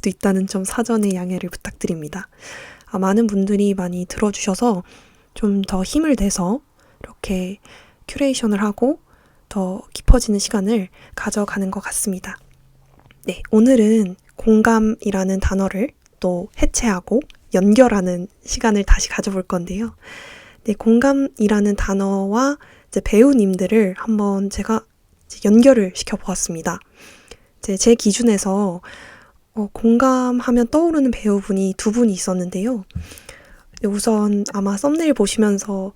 수도 있다는 점 사전에 양해를 부탁드립니다. 많은 분들이 많이 들어주셔서 좀 더 힘을 내서 이렇게 큐레이션을 하고 더 깊어지는 시간을 가져가는 것 같습니다. 네, 오늘은 공감이라는 단어를 또 해체하고 연결하는 시간을 다시 가져볼 건데요. 네, 공감이라는 단어와 이제 배우님들을 한번 제가 연결을 시켜보았습니다. 제 기준에서 공감하면 떠오르는 배우분이 두 분이 있었는데요. 우선 아마 썸네일 보시면서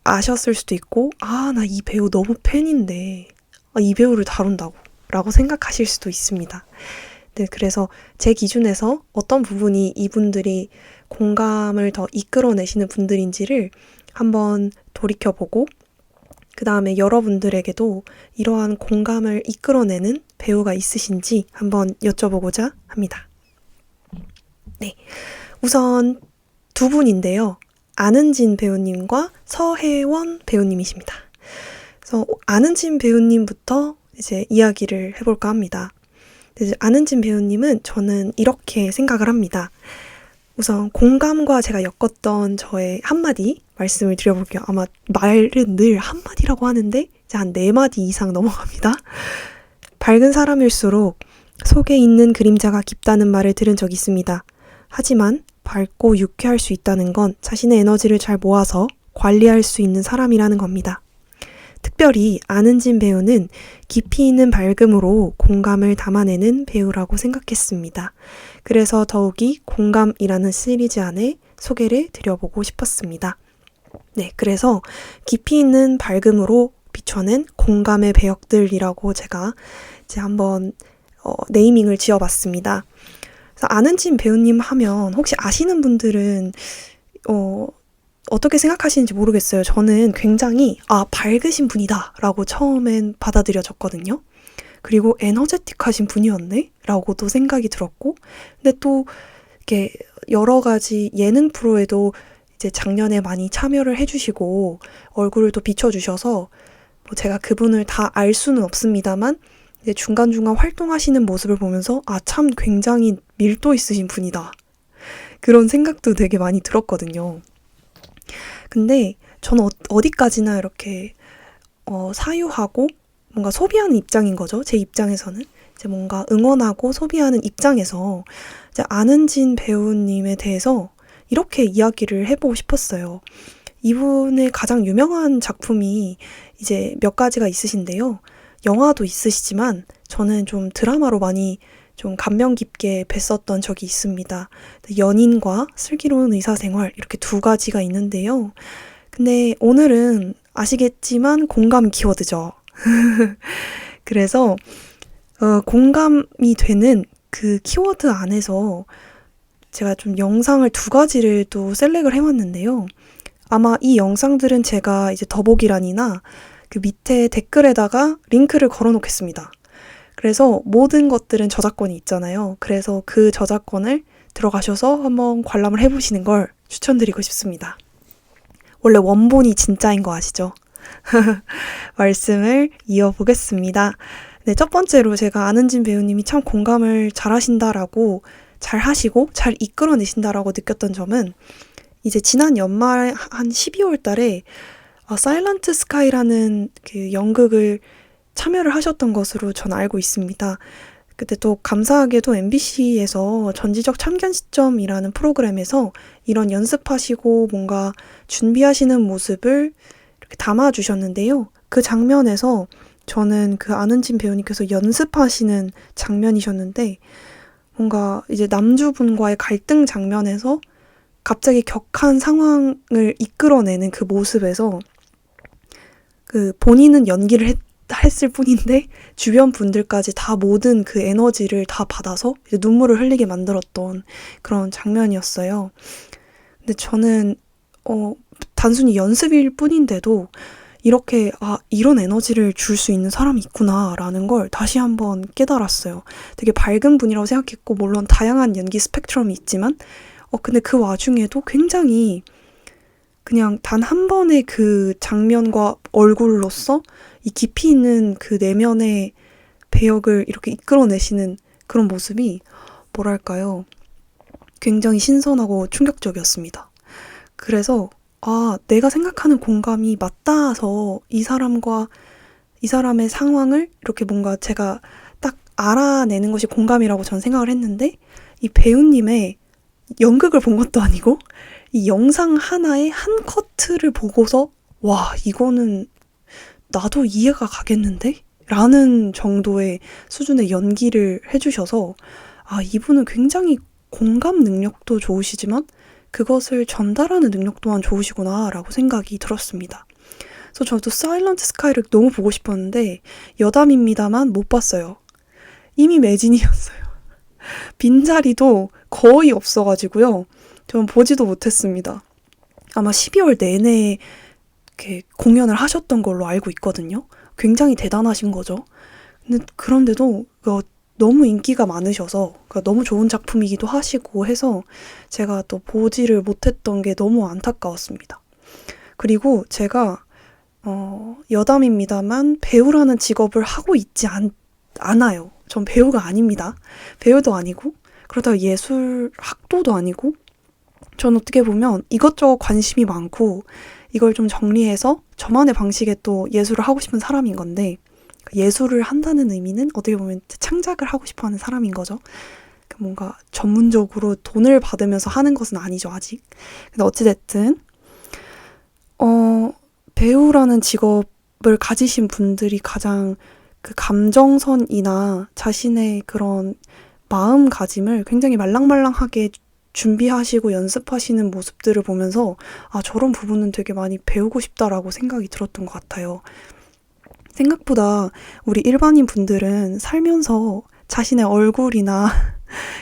아셨을 수도 있고, 나 이 배우 너무 팬인데 이 배우를 다룬다고 라고 생각하실 수도 있습니다. 네, 그래서 제 기준에서 어떤 부분이 이분들이 공감을 더 이끌어내시는 분들인지를 한번 돌이켜보고, 그 다음에 여러분들에게도 이러한 공감을 이끌어내는 배우가 있으신지 한번 여쭤보고자 합니다. 네, 우선 두 분인데요. 안은진 배우님과 서혜원 배우님이십니다. 그래서 안은진 배우님부터 이제 이야기를 해볼까 합니다. 이제 안은진 배우님은 저는 이렇게 생각을 합니다. 우선 공감과 제가 엮었던 저의 한마디 말씀을 드려볼게요. 아마 말은 늘 한마디라고 하는데 이제 한 4마디 이상 넘어갑니다. 밝은 사람일수록 속에 있는 그림자가 깊다는 말을 들은 적이 있습니다. 하지만 밝고 유쾌할 수 있다는 건 자신의 에너지를 잘 모아서 관리할 수 있는 사람이라는 겁니다. 특별히 안은진 배우는 깊이 있는 밝음으로 공감을 담아내는 배우라고 생각했습니다. 그래서 더욱이 공감이라는 시리즈 안에 소개를 드려보고 싶었습니다. 네, 그래서 깊이 있는 밝음으로 비춰낸 공감의 배역들이라고 제가 이제 한번 네이밍을 지어봤습니다. 그래서 안은진 배우님 하면 혹시 아시는 분들은 어떻게 생각하시는지 모르겠어요. 저는 굉장히 밝으신 분이다 라고 처음엔 받아들여졌거든요. 그리고 에너제틱하신 분이었네 라고도 생각이 들었고, 근데 또 이렇게 여러 가지 예능 프로에도 이제 작년에 많이 참여를 해주시고 얼굴을 또 비춰주셔서 제가 그분을 다 알 수는 없습니다만 이제 중간중간 활동하시는 모습을 보면서 참 굉장히 밀도 있으신 분이다, 그런 생각도 되게 많이 들었거든요. 근데 저는 어디까지나 이렇게 사유하고 뭔가 소비하는 입장인 거죠. 제 입장에서는 이제 뭔가 응원하고 소비하는 입장에서 이제 안은진 배우님에 대해서 이렇게 이야기를 해보고 싶었어요. 이분의 가장 유명한 작품이 이제 몇 가지가 있으신데요. 영화도 있으시지만 저는 좀 드라마로 많이 좀 감명 깊게 뵀었던 적이 있습니다. 연인과 슬기로운 의사생활, 이렇게 두 가지가 있는데요. 근데 오늘은 아시겠지만 공감 키워드죠. 그래서 공감이 되는 그 키워드 안에서 제가 좀 영상을 두 가지를 또 셀렉을 해왔는데요. 아마 이 영상들은 제가 이제 더보기란이나 그 밑에 댓글에다가 링크를 걸어놓겠습니다. 그래서 모든 것들은 저작권이 있잖아요. 그래서 그 저작권을 들어가셔서 한번 관람을 해보시는 걸 추천드리고 싶습니다. 원래 원본이 진짜인 거 아시죠? 말씀을 이어보겠습니다. 네, 첫 번째로 제가 안은진 배우님이 참 공감을 잘 하신다라고, 잘 하시고 잘 이끌어내신다라고 느꼈던 점은 이제 지난 연말 한 12월 달에 사일런트 스카이라는 그 연극을 참여를 하셨던 것으로 전 알고 있습니다. 그때 또 감사하게도 MBC에서 전지적 참견 시점이라는 프로그램에서 이런 연습하시고 뭔가 준비하시는 모습을 이렇게 담아주셨는데요. 그 장면에서 저는 그 안은진 배우님께서 연습하시는 장면이셨는데 뭔가 이제 남주분과의 갈등 장면에서 갑자기 격한 상황을 이끌어내는 그 모습에서 그 본인은 연기를 했을 뿐인데 주변 분들까지 다 모든 그 에너지를 다 받아서 이제 눈물을 흘리게 만들었던 그런 장면이었어요. 근데 저는 단순히 연습일 뿐인데도 이렇게 이런 에너지를 줄 수 있는 사람이 있구나라는 걸 다시 한번 깨달았어요. 되게 밝은 분이라고 생각했고 물론 다양한 연기 스펙트럼이 있지만 근데 그 와중에도 굉장히 그냥 단 한 번의 그 장면과 얼굴로서 이 깊이 있는 그 내면의 배역을 이렇게 이끌어내시는 그런 모습이 뭐랄까요? 굉장히 신선하고 충격적이었습니다. 그래서 내가 생각하는 공감이 맞닿아서 이 사람의 상황을 이렇게 뭔가 제가 딱 알아내는 것이 공감이라고 전 생각을 했는데, 이 배우님의 연극을 본 것도 아니고 이 영상 하나의 한 커트를 보고서 와, 이거는 나도 이해가 가겠는데? 라는 정도의 수준의 연기를 해주셔서 이분은 굉장히 공감 능력도 좋으시지만 그것을 전달하는 능력 또한 좋으시구나 라고 생각이 들었습니다. 그래서 저도 사일런트 스카이를 너무 보고 싶었는데 여담입니다만 못 봤어요. 이미 매진이었어요. 빈자리도 거의 없어가지고요. 저는 보지도 못했습니다. 아마 12월 내내 이렇게 공연을 하셨던 걸로 알고 있거든요. 굉장히 대단하신 거죠. 근데 그런데도 너무 인기가 많으셔서 너무 좋은 작품이기도 하시고 해서 제가 또 보지를 못했던 게 너무 안타까웠습니다. 그리고 제가 여담입니다만 배우라는 직업을 하고 있지 않아요. 전 배우가 아닙니다. 배우도 아니고 그러다가 예술 학도도 아니고, 전 어떻게 보면 이것저것 관심이 많고 이걸 좀 정리해서 저만의 방식의 또 예술을 하고 싶은 사람인 건데, 예술을 한다는 의미는 어떻게 보면 창작을 하고 싶어하는 사람인 거죠. 뭔가 전문적으로 돈을 받으면서 하는 것은 아니죠, 아직. 근데 어찌됐든 배우라는 직업을 가지신 분들이 가장 그 감정선이나 자신의 그런 마음가짐을 굉장히 말랑말랑하게 준비하시고 연습하시는 모습들을 보면서 저런 부분은 되게 많이 배우고 싶다라고 생각이 들었던 것 같아요. 생각보다 우리 일반인 분들은 살면서 자신의 얼굴이나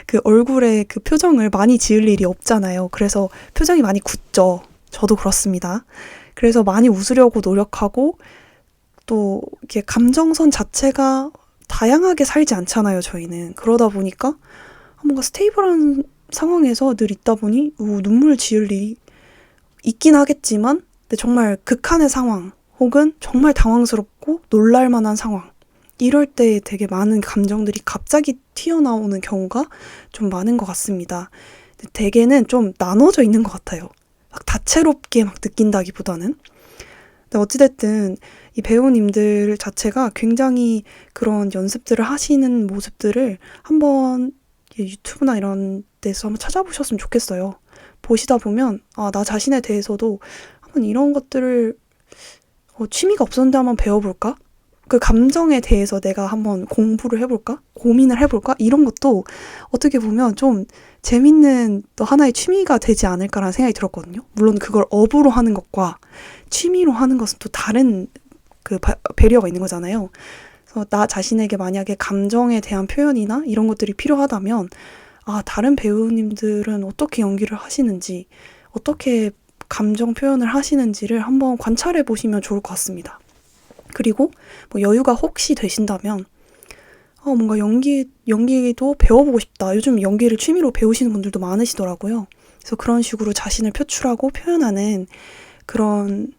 그 얼굴의 그 표정을 많이 지을 일이 없잖아요. 그래서 표정이 많이 굳죠. 저도 그렇습니다. 그래서 많이 웃으려고 노력하고 또 이렇게 감정선 자체가 다양하게 살지 않잖아요, 저희는. 그러다 보니까 뭔가 스테이블한 상황에서 늘 있다 보니 눈물 지을 일이 있긴 하겠지만, 근데 정말 극한의 상황 혹은 정말 당황스럽고 놀랄만한 상황, 이럴 때 되게 많은 감정들이 갑자기 튀어나오는 경우가 좀 많은 것 같습니다. 대개는 좀 나눠져 있는 것 같아요. 막 다채롭게 막 느낀다기보다는. 근데 어찌됐든 이 배우님들 자체가 굉장히 그런 연습들을 하시는 모습들을 한번 유튜브나 이런 데서 한번 찾아보셨으면 좋겠어요. 보시다 보면 나 자신에 대해서도 한번 이런 것들을 취미가 없었는데 한번 배워볼까? 그 감정에 대해서 내가 한번 공부를 해볼까? 고민을 해볼까? 이런 것도 어떻게 보면 좀 재밌는 또 하나의 취미가 되지 않을까라는 생각이 들었거든요. 물론 그걸 업으로 하는 것과 취미로 하는 것은 또 다른 그 배려가 있는 거잖아요. 그래서 나 자신에게 만약에 감정에 대한 표현이나 이런 것들이 필요하다면 다른 배우님들은 어떻게 연기를 하시는지, 어떻게 감정 표현을 하시는지를 한번 관찰해 보시면 좋을 것 같습니다. 그리고 여유가 혹시 되신다면 뭔가 연기도 배워보고 싶다. 요즘 연기를 취미로 배우시는 분들도 많으시더라고요. 그래서 그런 식으로 자신을 표출하고 표현하는 그런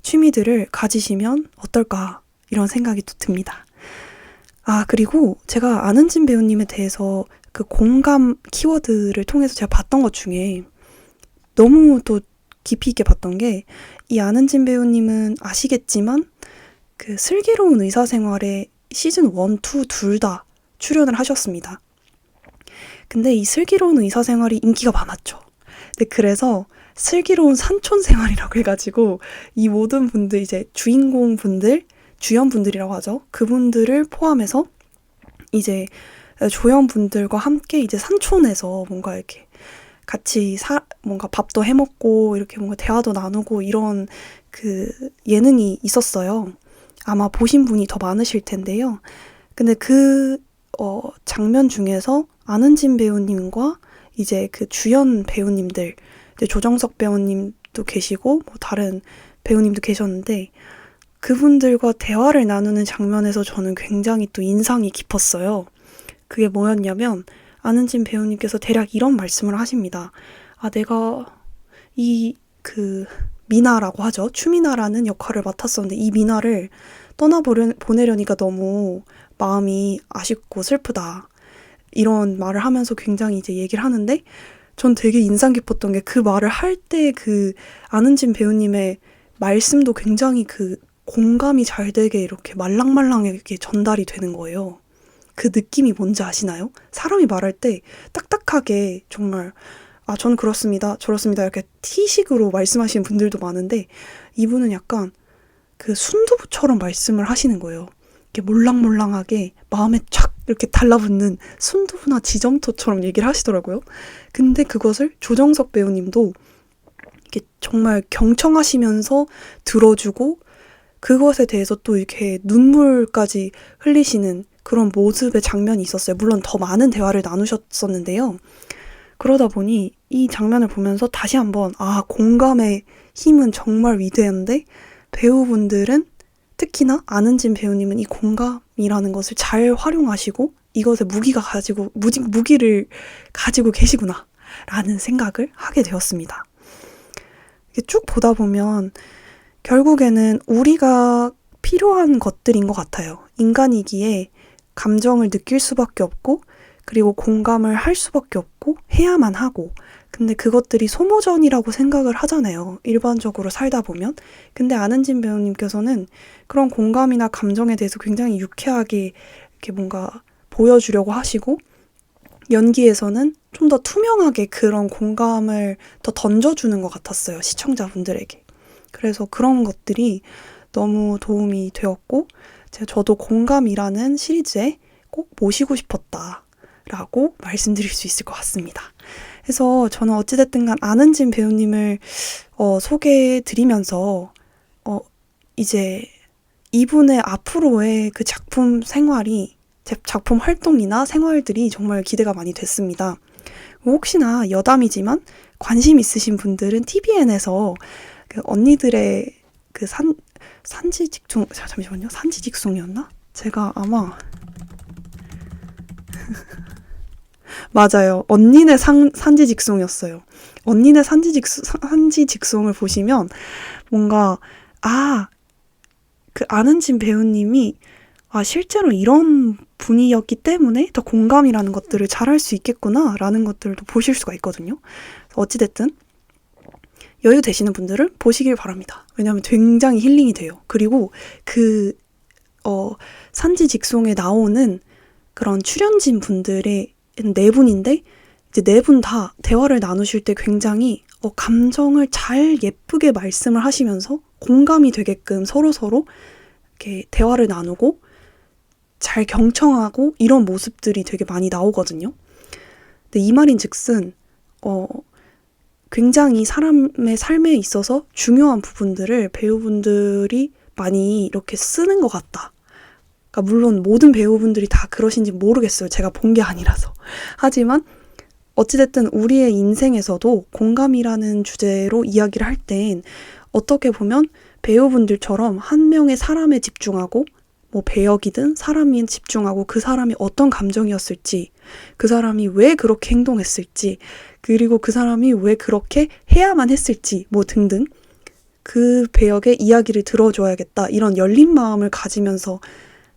취미들을 가지시면 어떨까, 이런 생각이 또 듭니다. 그리고 제가 안은진 배우님에 대해서 그 공감 키워드를 통해서 제가 봤던 것 중에 너무 또 깊이 있게 봤던 게, 이 안은진 배우님은 아시겠지만 그 슬기로운 의사생활에 시즌 1, 2 둘 다 출연을 하셨습니다. 근데 이 슬기로운 의사생활이 인기가 많았죠. 근데 그래서 슬기로운 산촌생활이라고 해가지고 이 모든 분들, 이제 주인공 분들, 주연 분들이라고 하죠. 그분들을 포함해서 이제 조연 분들과 함께 이제 산촌에서 뭔가 이렇게 같이 뭔가 밥도 해먹고 이렇게 뭔가 대화도 나누고 이런 그 예능이 있었어요. 아마 보신 분이 더 많으실 텐데요. 근데 그 장면 중에서 안은진 배우님과 이제 그 주연 배우님들, 이제 조정석 배우님도 계시고 다른 배우님도 계셨는데, 그분들과 대화를 나누는 장면에서 저는 굉장히 또 인상이 깊었어요. 그게 뭐였냐면, 안은진 배우님께서 대략 이런 말씀을 하십니다. 내가 미나라고 하죠. 추미나라는 역할을 맡았었는데 이 미나를 보내려니까 너무 마음이 아쉽고 슬프다. 이런 말을 하면서 굉장히 이제 얘기를 하는데 전 되게 인상 깊었던 게 그 말을 할 때 그 안은진 배우님의 말씀도 굉장히 그 공감이 잘 되게 이렇게 말랑말랑하게 전달이 되는 거예요. 그 느낌이 뭔지 아시나요? 사람이 말할 때 딱딱하게 정말 저는 그렇습니다, 저렇습니다 이렇게 T식으로 말씀하시는 분들도 많은데 이분은 약간 그 순두부처럼 말씀을 하시는 거예요. 이렇게 몰랑몰랑하게 마음에 촥 이렇게 달라붙는 순두부나 지점토처럼 얘기를 하시더라고요. 근데 그것을 조정석 배우님도 이렇게 정말 경청하시면서 들어주고 그것에 대해서 또 이렇게 눈물까지 흘리시는 그런 모습의 장면이 있었어요. 물론 더 많은 대화를 나누셨었는데요. 그러다 보니 이 장면을 보면서 다시 한번 공감의 힘은 정말 위대한데 배우분들은 특히나 안은진 배우님은 이 공감이라는 것을 잘 활용하시고 이것에 무기를 가지고 계시구나 라는 생각을 하게 되었습니다. 쭉 보다 보면 결국에는 우리가 필요한 것들인 것 같아요. 인간이기에 감정을 느낄 수밖에 없고 그리고 공감을 할 수밖에 없고 해야만 하고 근데 그것들이 소모전이라고 생각을 하잖아요. 일반적으로 살다 보면. 근데 안은진 배우님께서는 그런 공감이나 감정에 대해서 굉장히 유쾌하게 이렇게 뭔가 보여주려고 하시고 연기에서는 좀 더 투명하게 그런 공감을 더 던져주는 것 같았어요. 시청자분들에게. 그래서 그런 것들이 너무 도움이 되었고 저도 공감이라는 시리즈에 꼭 모시고 싶었다라고 말씀드릴 수 있을 것 같습니다. 그래서 저는 어찌됐든 간 안은진 배우님을 소개해드리면서 이제 이분의 앞으로의 그 작품 생활이 작품 활동이나 생활들이 정말 기대가 많이 됐습니다. 혹시나 여담이지만 관심 있으신 분들은 TVN에서 그 언니들의 그 산지직송 잠시만요. 산지직송이었나? 제가 아마 맞아요. 언니네 산지직송이었어요. 언니네 산지직송을 보시면 뭔가 그 안은진 배우님이 실제로 이런 분이었기 때문에 더 공감이라는 것들을 잘할 수 있겠구나라는 것들도 보실 수가 있거든요. 어찌됐든 여유 되시는 분들은 보시길 바랍니다. 왜냐하면 굉장히 힐링이 돼요. 그리고 산지직송에 나오는 그런 출연진 분들의 네 분인데 이제 네 분 다 대화를 나누실 때 굉장히 감정을 잘 예쁘게 말씀을 하시면서 공감이 되게끔 서로서로 이렇게 대화를 나누고 잘 경청하고 이런 모습들이 되게 많이 나오거든요. 근데 이 말인즉슨 굉장히 사람의 삶에 있어서 중요한 부분들을 배우분들이 많이 이렇게 쓰는 것 같다. 그러니까 물론 모든 배우분들이 다 그러신지 모르겠어요. 제가 본 게 아니라서. 하지만 어찌됐든 우리의 인생에서도 공감이라는 주제로 이야기를 할 땐 어떻게 보면 배우분들처럼 한 명의 사람에 집중하고 배역이든 사람에 집중하고 그 사람이 어떤 감정이었을지 그 사람이 왜 그렇게 행동했을지 그리고 그 사람이 왜 그렇게 해야만 했을지 등등 그 배역의 이야기를 들어줘야겠다 이런 열린 마음을 가지면서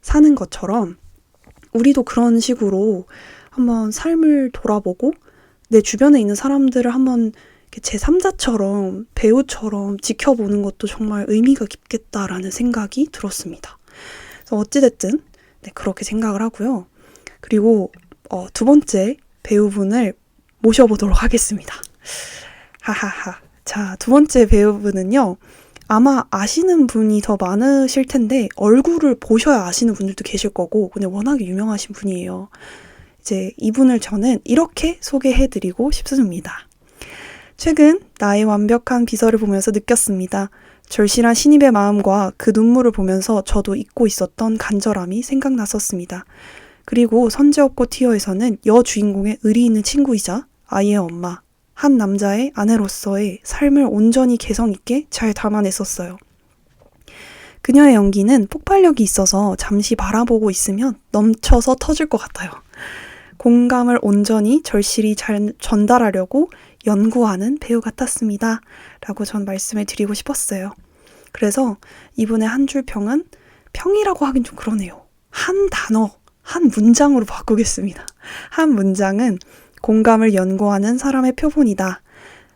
사는 것처럼 우리도 그런 식으로 한번 삶을 돌아보고 내 주변에 있는 사람들을 한번 제3자처럼 배우처럼 지켜보는 것도 정말 의미가 깊겠다라는 생각이 들었습니다. 그래서 어찌됐든 그렇게 생각을 하고요. 그리고 두 번째 배우분을 모셔보도록 하겠습니다. 하하하. 자, 두 번째 배우분은요. 아마 아시는 분이 더 많으실 텐데 얼굴을 보셔야 아시는 분들도 계실 거고 그냥 워낙에 유명하신 분이에요. 이제 이분을 저는 이렇게 소개해드리고 싶습니다. 최근 나의 완벽한 비서를 보면서 느꼈습니다. 절실한 신입의 마음과 그 눈물을 보면서 저도 잊고 있었던 간절함이 생각났었습니다. 그리고 선제업고 티어에서는 여주인공의 의리 있는 친구이자 아이의 엄마, 한 남자의 아내로서의 삶을 온전히 개성 있게 잘 담아냈었어요. 그녀의 연기는 폭발력이 있어서 잠시 바라보고 있으면 넘쳐서 터질 것 같아요. 공감을 온전히 절실히 잘 전달하려고 연구하는 배우 같았습니다. 라고 전 말씀을 드리고 싶었어요. 그래서 이분의 한 줄 평은 평이라고 하긴 좀 그러네요. 한 단어, 한 문장으로 바꾸겠습니다. 한 문장은 공감을 연구하는 사람의 표본이다.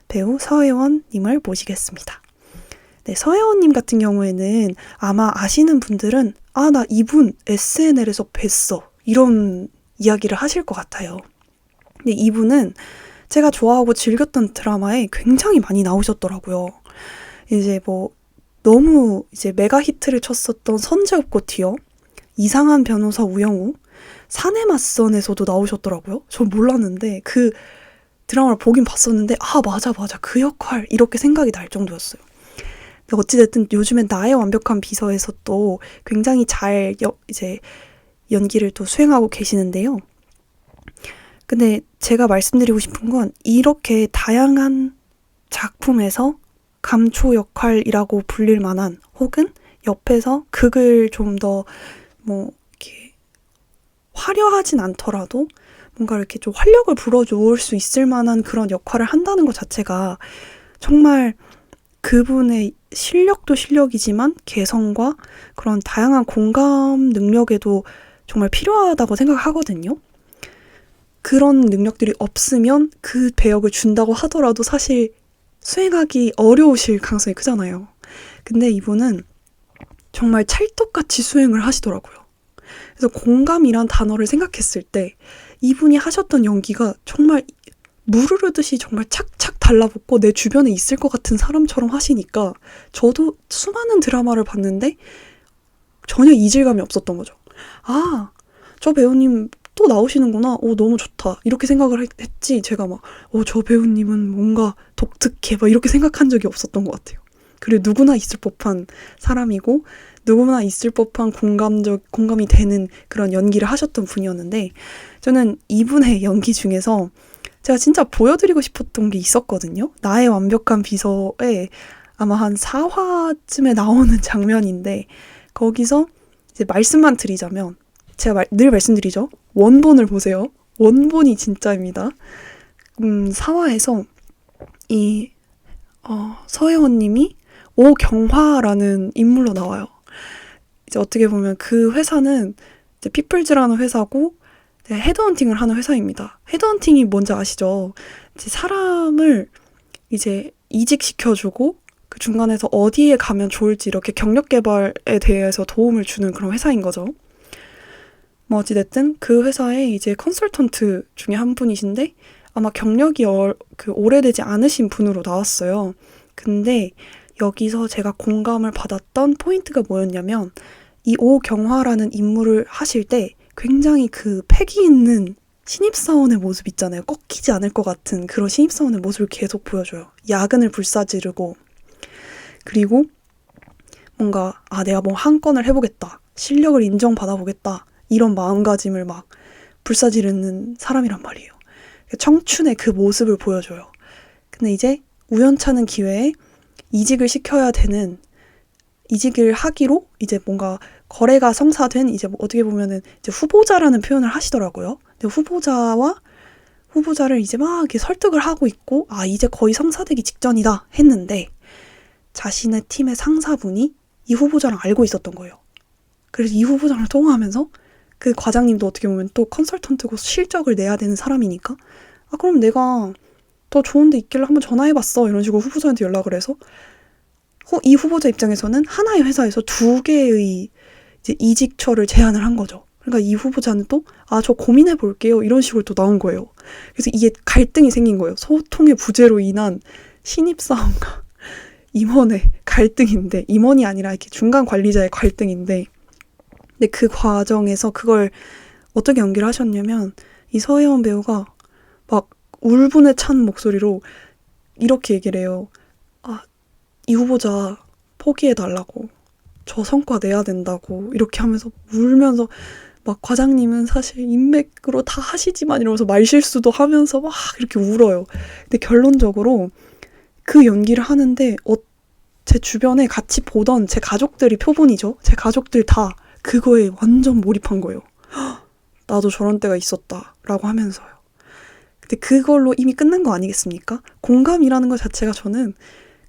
배우 서혜원님을 모시겠습니다. 네, 서혜원님 같은 경우에는 아마 아시는 분들은 나 이분 SNL에서 뵀어. 이런 이야기를 하실 것 같아요. 근데 이분은 제가 좋아하고 즐겼던 드라마에 굉장히 많이 나오셨더라고요. 이제 너무 이제 메가 히트를 쳤었던 선제업고티어, 이상한 변호사 우영우, 사내 맞선에서도 나오셨더라고요. 전 몰랐는데 그 드라마를 보긴 봤었는데 맞아 그 역할 이렇게 생각이 날 정도였어요. 어찌됐든 요즘엔 나의 완벽한 비서에서 또 굉장히 잘 이제 연기를 또 수행하고 계시는데요. 근데 제가 말씀드리고 싶은 건 이렇게 다양한 작품에서 감초 역할이라고 불릴 만한 혹은 옆에서 극을 좀 더 이렇게 화려하진 않더라도 뭔가 이렇게 좀 활력을 불어넣을 수 있을 만한 그런 역할을 한다는 것 자체가 정말 그분의 실력도 실력이지만 개성과 그런 다양한 공감 능력에도 정말 필요하다고 생각하거든요. 그런 능력들이 없으면 그 배역을 준다고 하더라도 사실 수행하기 어려우실 가능성이 크잖아요. 근데 이분은 정말 찰떡같이 수행을 하시더라고요. 그래서 공감이란 단어를 생각했을 때 이분이 하셨던 연기가 정말 물 흐르듯이 정말 착착 달라붙고 내 주변에 있을 것 같은 사람처럼 하시니까 저도 수많은 드라마를 봤는데 전혀 이질감이 없었던 거죠. 저 배우님 또 나오시는구나. 너무 좋다. 이렇게 생각을 했지. 제가 저 배우님은 뭔가 독특해. 이렇게 생각한 적이 없었던 것 같아요. 그리고 누구나 있을 법한 사람이고 누구나 있을 법한 공감이 되는 그런 연기를 하셨던 분이었는데 저는 이분의 연기 중에서 제가 진짜 보여드리고 싶었던 게 있었거든요. 나의 완벽한 비서에 아마 한 4화쯤에 나오는 장면인데 거기서 이제 말씀만 드리자면 제가 늘 말씀드리죠. 원본을 보세요. 원본이 진짜입니다. 4화에서 이 서혜원님이 오경화라는 인물로 나와요. 이제 어떻게 보면 그 회사는 이제 피플즈라는 회사고 헤드헌팅을 하는 회사입니다. 헤드헌팅이 뭔지 아시죠? 이제 사람을 이제 이직시켜주고 그 중간에서 어디에 가면 좋을지 이렇게 경력 개발에 대해서 도움을 주는 그런 회사인 거죠. 어찌됐든 그 회사에 이제 컨설턴트 중에 한 분이신데 아마 경력이 오래되지 않으신 분으로 나왔어요. 근데 여기서 제가 공감을 받았던 포인트가 뭐였냐면 이 오경화라는 인물을 하실 때 굉장히 그 패기 있는 신입사원의 모습 있잖아요. 꺾이지 않을 것 같은 그런 신입사원의 모습을 계속 보여줘요. 야근을 불사지르고 그리고 뭔가 내가 한 건을 해보겠다. 실력을 인정받아보겠다. 이런 마음가짐을 막 불사지르는 사람이란 말이에요. 청춘의 그 모습을 보여줘요. 근데 이제 우연찮은 기회에 이직을 시켜야 되는 이직을 하기로 이제 뭔가 거래가 성사된 이제 어떻게 보면은 이제 후보자라는 표현을 하시더라고요. 근데 후보자를 이제 막 이렇게 설득을 하고 있고 이제 거의 성사되기 직전이다 했는데 자신의 팀의 상사분이 이 후보자랑 알고 있었던 거예요. 그래서 이 후보자랑 통화하면서 그 과장님도 어떻게 보면 또 컨설턴트고 실적을 내야 되는 사람이니까 그럼 내가 더 좋은 데 있길래 한번 전화해봤어. 이런 식으로 후보자한테 연락을 해서 이 후보자 입장에서는 하나의 회사에서 2개의 이제 이직처를 제안을 한 거죠. 그러니까 이 후보자는 또 저 고민해볼게요. 이런 식으로 또 나온 거예요. 그래서 이게 갈등이 생긴 거예요. 소통의 부재로 인한 신입사원과 임원의 갈등인데 임원이 아니라 이렇게 중간 관리자의 갈등인데 근데 그 과정에서 그걸 어떻게 연기를 하셨냐면 이 서혜원 배우가 막 울분에 찬 목소리로 이렇게 얘기를 해요. 이 후보자 포기해달라고. 저 성과 내야 된다고. 이렇게 하면서 울면서 막 과장님은 사실 인맥으로 다 하시지만 이러면서 말실수도 하면서 막 이렇게 울어요. 근데 결론적으로 그 연기를 하는데 제 주변에 같이 보던 제 가족들이 표본이죠. 제 가족들 다 그거에 완전 몰입한 거예요. 나도 저런 때가 있었다 라고 하면서요. 근데 그걸로 이미 끝난 거 아니겠습니까? 공감이라는 것 자체가 저는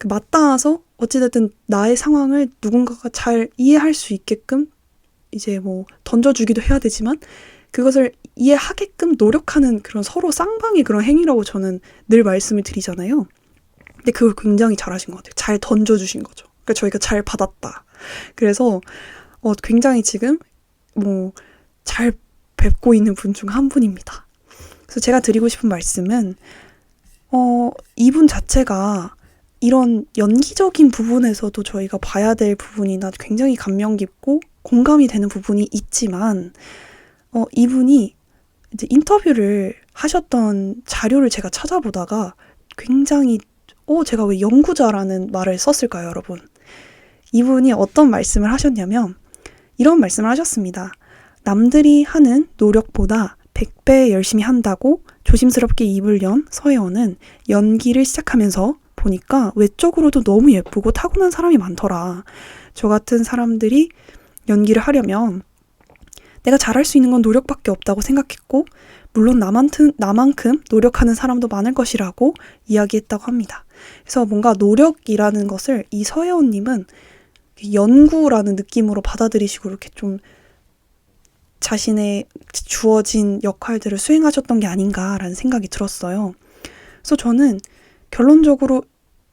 맞닿아서 어찌됐든 나의 상황을 누군가가 잘 이해할 수 있게끔 이제 뭐 던져주기도 해야 되지만 그것을 이해하게끔 노력하는 그런 서로 쌍방의 그런 행위라고 저는 늘 말씀을 드리잖아요. 근데 그걸 굉장히 잘하신 것 같아요. 잘 던져주신 거죠. 그러니까 저희가 잘 받았다. 그래서 굉장히 지금 뭐 잘 뵙고 있는 분 중 한 분입니다. 그래서 제가 드리고 싶은 말씀은 이분 자체가 이런 연기적인 부분에서도 저희가 봐야 될 부분이나 굉장히 감명 깊고 공감이 되는 부분이 있지만 이분이 이제 인터뷰를 하셨던 자료를 제가 찾아보다가 굉장히 제가 왜 연구자라는 말을 썼을까요, 여러분? 이분이 어떤 말씀을 하셨냐면 이런 말씀을 하셨습니다. 남들이 하는 노력보다 100배 열심히 한다고 조심스럽게 입을 연 서혜원은 연기를 시작하면서 보니까 외적으로도 너무 예쁘고 타고난 사람이 많더라. 저 같은 사람들이 연기를 하려면 내가 잘할 수 있는 건 노력밖에 없다고 생각했고 물론 나만큼 노력하는 사람도 많을 것이라고 이야기했다고 합니다. 그래서 뭔가 노력이라는 것을 이 서혜원님은 연구라는 느낌으로 받아들이시고 이렇게 좀 자신의 주어진 역할들을 수행하셨던 게 아닌가라는 생각이 들었어요. 그래서 저는 결론적으로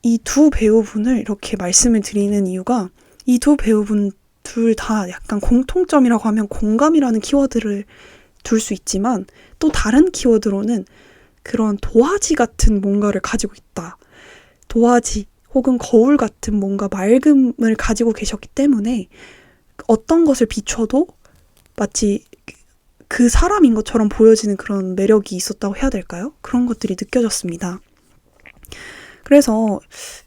이 두 배우분을 이렇게 말씀을 드리는 이유가 이 두 배우분 둘 다 약간 공통점이라고 하면 공감이라는 키워드를 둘 수 있지만 또 다른 키워드로는 그런 도화지 같은 뭔가를 가지고 있다. 도화지 혹은 거울 같은 뭔가 맑음을 가지고 계셨기 때문에 어떤 것을 비춰도 마치 그 사람인 것처럼 보여지는 그런 매력이 있었다고 해야 될까요? 그런 것들이 느껴졌습니다. 그래서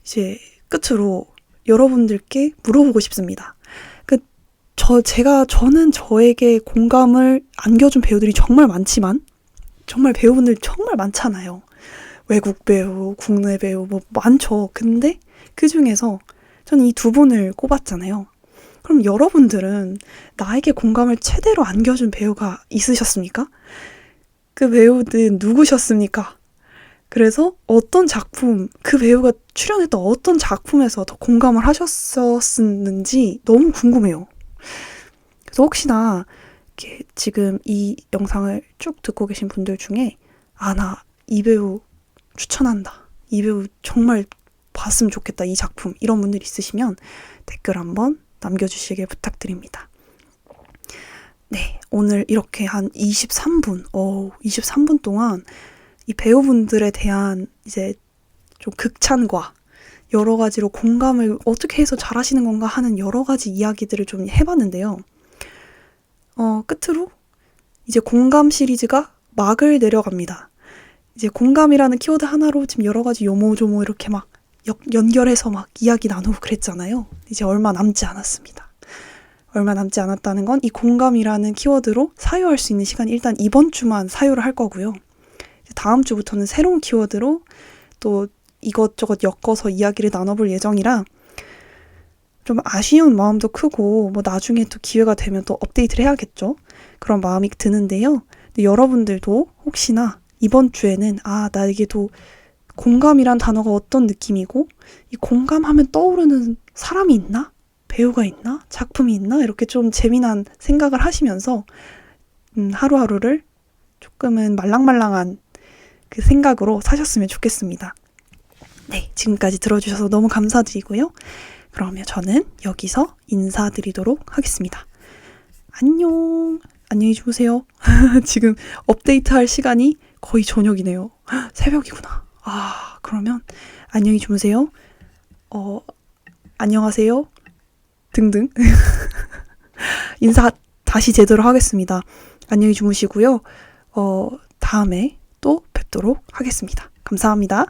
이제 끝으로 여러분들께 물어보고 싶습니다. 저는 저에게 공감을 안겨준 배우들이 정말 많지만 정말 배우분들 정말 많잖아요. 외국 배우, 국내 배우 뭐 많죠. 근데 그 중에서 저는 이 두 분을 꼽았잖아요. 그럼 여러분들은 나에게 공감을 최대로 안겨준 배우가 있으셨습니까? 그 배우는 누구셨습니까? 그래서 어떤 작품, 그 배우가 출연했던 어떤 작품에서 더 공감을 하셨었는지 너무 궁금해요. 그래서 혹시나 이렇게 지금 이 영상을 쭉 듣고 계신 분들 중에 나 이 배우 추천한다. 이 배우 정말 봤으면 좋겠다. 이 작품. 이런 분들 있으시면 댓글 한번 남겨주시길 부탁드립니다. 네, 오늘 이렇게 한 23분 동안 이 배우분들에 대한 이제 좀 극찬과 여러 가지로 공감을 어떻게 해서 잘하시는 건가 하는 여러 가지 이야기들을 좀 해봤는데요. 끝으로 이제 공감 시리즈가 막을 내려갑니다. 이제 공감이라는 키워드 하나로 지금 여러 가지 요모조모 이렇게 막 연결해서 막 이야기 나누고 그랬잖아요. 이제 얼마 남지 않았습니다. 얼마 남지 않았다는 건 이 공감이라는 키워드로 사유할 수 있는 시간이 일단 이번 주만 사유를 할 거고요. 다음 주부터는 새로운 키워드로 또 이것저것 엮어서 이야기를 나눠볼 예정이라 좀 아쉬운 마음도 크고 뭐 나중에 또 기회가 되면 또 업데이트를 해야겠죠. 그런 마음이 드는데요. 근데 여러분들도 혹시나 이번 주에는 나에게도 공감이란 단어가 어떤 느낌이고 이 공감하면 떠오르는 사람이 있나? 배우가 있나? 작품이 있나? 이렇게 좀 재미난 생각을 하시면서 하루하루를 조금은 말랑말랑한 그 생각으로 사셨으면 좋겠습니다. 네, 지금까지 들어주셔서 너무 감사드리고요. 그러면 저는 여기서 인사드리도록 하겠습니다. 안녕. 안녕히 주무세요. 지금 업데이트할 시간이 거의 저녁이네요. 새벽이구나. 그러면 안녕히 주무세요. 안녕하세요. 등등. 인사 다시 제대로 하겠습니다. 안녕히 주무시고요. 다음에 또 뵙도록 하겠습니다. 감사합니다.